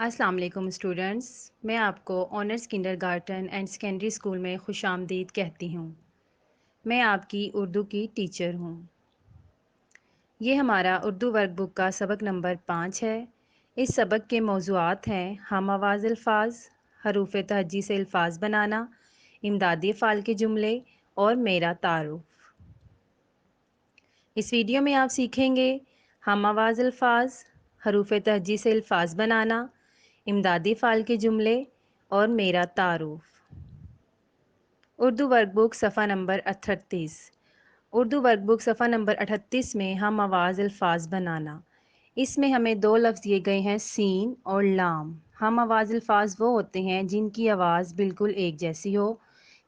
السلام علیکم اسٹوڈنٹس، میں آپ کو honours kindergarten and secondary school میں خوش آمدید کہتی ہوں۔ میں آپ کی اردو کی ٹیچر ہوں۔ یہ ہمارا اردو ورک بک کا سبق نمبر 5 ہے۔ اس سبق کے موضوعات ہیں ہم آواز الفاظ، حروف تہجی سے الفاظ بنانا، امدادی افعال کے جملے اور میرا تعارف۔ اس ویڈیو میں آپ سیکھیں گے ہم آواز الفاظ، حروف تہجی سے الفاظ بنانا، امدادی افعال کے جملے اور میرا تعارف۔ اردو ورک بک صفحہ نمبر 38۔ اردو ورک بک صفحہ نمبر 38 میں ہم آواز الفاظ بنانا۔ اس میں ہمیں 2 لفظ دیے گئے ہیں سین اور لام۔ ہم آواز الفاظ وہ ہوتے ہیں جن کی آواز بالکل ایک جیسی ہو۔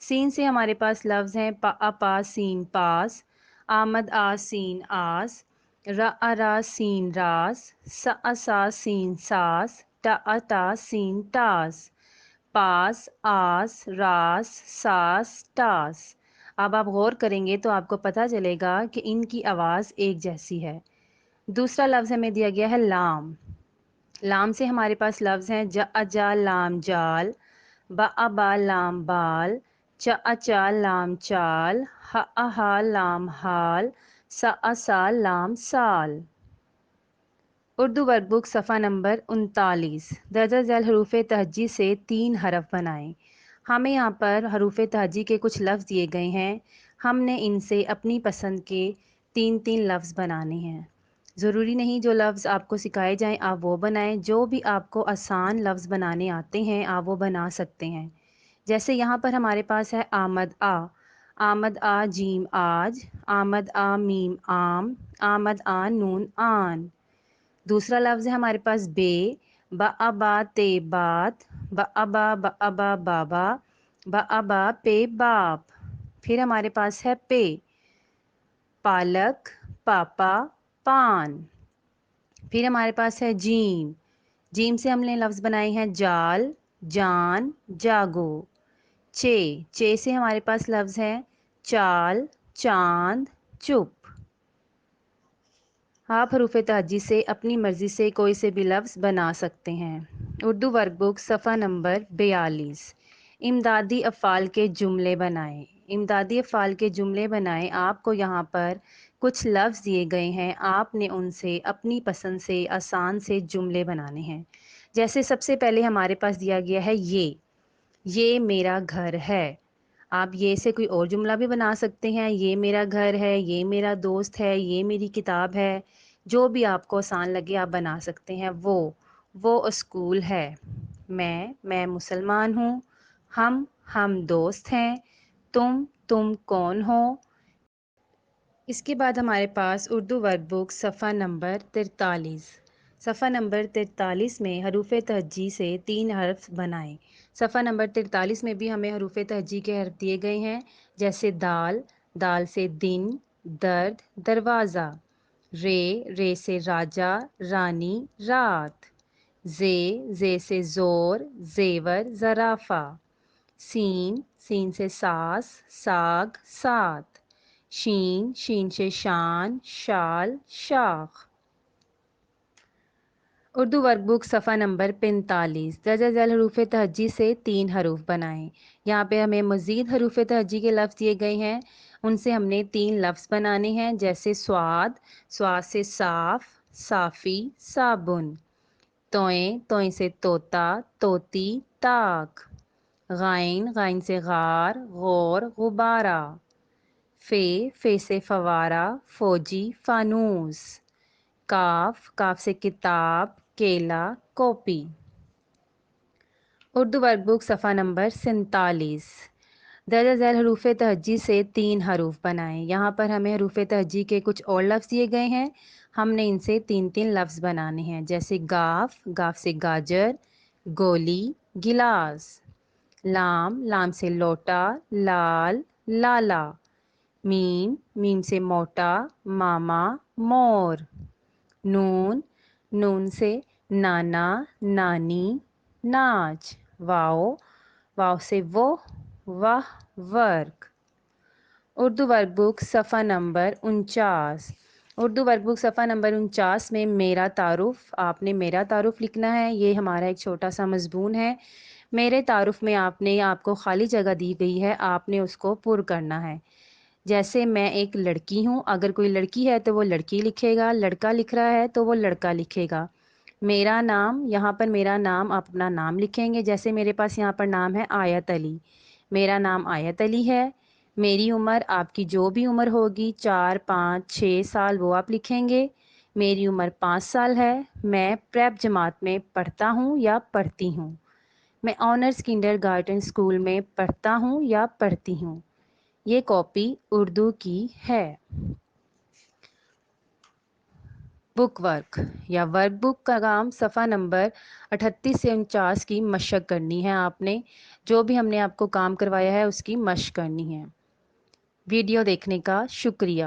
سین سے ہمارے پاس لفظ ہیں پا پا سین پاس، آمد آ سین آس، را سین راس، سا سین ساس، ٹا سین ٹاس، پاس آس راس ساس ٹاس۔ اب آپ غور کریں گے تو آپ کو پتہ چلے گا کہ ان کی آواز ایک جیسی ہے۔ دوسرا لفظ ہمیں دیا گیا ہے لام۔ لام سے ہمارے پاس لفظ ہیں جا لام جال، با لام بال، چا لام چال، ہا لام حال، سا لام سال۔ اردو ورک بک صفحہ نمبر 39۔ درجہ ذیل حروف تہجی سے 3 حرف بنائیں۔ ہمیں یہاں پر حروف تہجی کے کچھ لفظ دیے گئے ہیں۔ ہم نے ان سے اپنی پسند کے 3 لفظ بنانے ہیں۔ ضروری نہیں جو لفظ آپ کو سکھائے جائیں آپ وہ بنائیں، جو بھی آپ کو آسان لفظ بنانے آتے ہیں آپ وہ بنا سکتے ہیں۔ جیسے یہاں پر ہمارے پاس ہے آمد آ، آمد آ جیم آج، آمد آ میم آم، آمد آ نون آن۔ دوسرا لفظ ہے ہمارے پاس بے، با تے بات، با بابا، با پے باپ۔ پھر ہمارے پاس ہے پے، پالک، پاپا، پان۔ پھر ہمارے پاس ہے جیم، جیم سے ہم نے لفظ بنائے ہیں جال، جان، جاگو۔ چے سے ہمارے پاس لفظ ہے چال، چاند، چپ۔ آپ حروف تہجی سے اپنی مرضی سے کوئی سے بھی لفظ بنا سکتے ہیں۔ اردو ورک بک صفحہ نمبر 42۔ امدادی افعال کے جملے بنائیں۔ امدادی افعال کے جملے بنائیں۔ آپ کو یہاں پر کچھ لفظ دیے گئے ہیں، آپ نے ان سے اپنی پسند سے آسان سے جملے بنانے ہیں۔ جیسے سب سے پہلے ہمارے پاس دیا گیا ہے یہ میرا گھر ہے۔ آپ یہ سے کوئی اور جملہ بھی بنا سکتے ہیں، یہ میرا گھر ہے، یہ میرا دوست ہے، یہ میری کتاب ہے۔ جو بھی آپ کو آسان لگے آپ بنا سکتے ہیں۔ وہ اسکول ہے۔ میں مسلمان ہوں۔ ہم دوست ہیں۔ تم کون ہو۔ اس کے بعد ہمارے پاس اردو ورک بک صفحہ نمبر 43۔ صفحہ نمبر 43 میں حروف تہجی سے 3 حرف بنائیں۔ صفحہ نمبر 43 میں بھی ہمیں حروف تہجی کے حرف دیے گئے ہیں، جیسے دال سے دن، درد، دروازہ۔ رے سے راجا، رانی، رات۔ زے سے زور، زیور، زرافہ۔ سین سے ساس، ساگ، سات۔ شین سے شان، شال، شاخ۔ اردو ورک بک صفحہ نمبر 45۔ درجہ ذیل حروف تہجی سے 3 حروف بنائیں۔ یہاں پہ ہمیں مزید حروف تہجی کے لفظ دیے گئے ہیں، ان سے ہم نے 3 لفظ بنانے ہیں، جیسے سواد سے صاف، صافی، صابن۔ توئیں سے طوطا، طوطی، تاک۔ غائن سے غار، غور، غبارہ۔ فے سے فوارہ، فوجی، فانوس۔ کاف سے کتاب، کیلا، کاپی۔ اردو ورک بک صفحہ نمبر 47۔ درجہ ذیل حروف تہجی سے 3 حروف بنائیں۔ یہاں پر ہمیں حروف تہجی کے کچھ اور لفظ دیے گئے ہیں، ہم نے ان سے 3 لفظ بنانے ہیں، جیسے گاف سے گاجر، گولی، گلاس۔ لام سے لوٹا، لال، لالا۔ میم سے موٹا، ماما، مور۔ نون سے نانا، نانی، ناچ۔ واو سے واہ، ورک۔ اردو ورک بک صفحہ نمبر 49۔ اردو ورک بک صفحہ نمبر 49 میں میرا تعارف، آپ نے میرا تعارف لکھنا ہے۔ یہ ہمارا ایک چھوٹا سا مضمون ہے۔ میرے تعارف میں آپ کو خالی جگہ دی گئی ہے، آپ نے اس کو پر کرنا ہے۔ جیسے میں ایک لڑکی ہوں، اگر کوئی لڑکی ہے تو وہ لڑکی لکھے گا، لڑکا لکھ رہا ہے تو وہ لڑکا لکھے گا۔ میرا نام، یہاں پر میرا نام، آپ اپنا نام لکھیں گے۔ جیسے میرے پاس یہاں پر نام ہے آیت علی، میرا نام آیت علی ہے۔ میری عمر، آپ کی جو بھی عمر ہوگی، 4، 5، 6 سال، وہ آپ لکھیں گے۔ میری عمر 5 سال ہے۔ میں پریپ جماعت میں پڑھتا ہوں یا پڑھتی ہوں۔ میں آنرز کنڈر گارٹن اسکول میں پڑھتا ہوں یا پڑھتی ہوں۔ یہ کاپی اردو کی ہے۔ بک ورک یا ورک بک کا کام صفحہ نمبر 38 سے 49 کی مشق کرنی ہے۔ آپ نے جو بھی ہم نے آپ کو کام کروایا ہے اس کی مشق کرنی ہے۔ ویڈیو دیکھنے کا شکریہ۔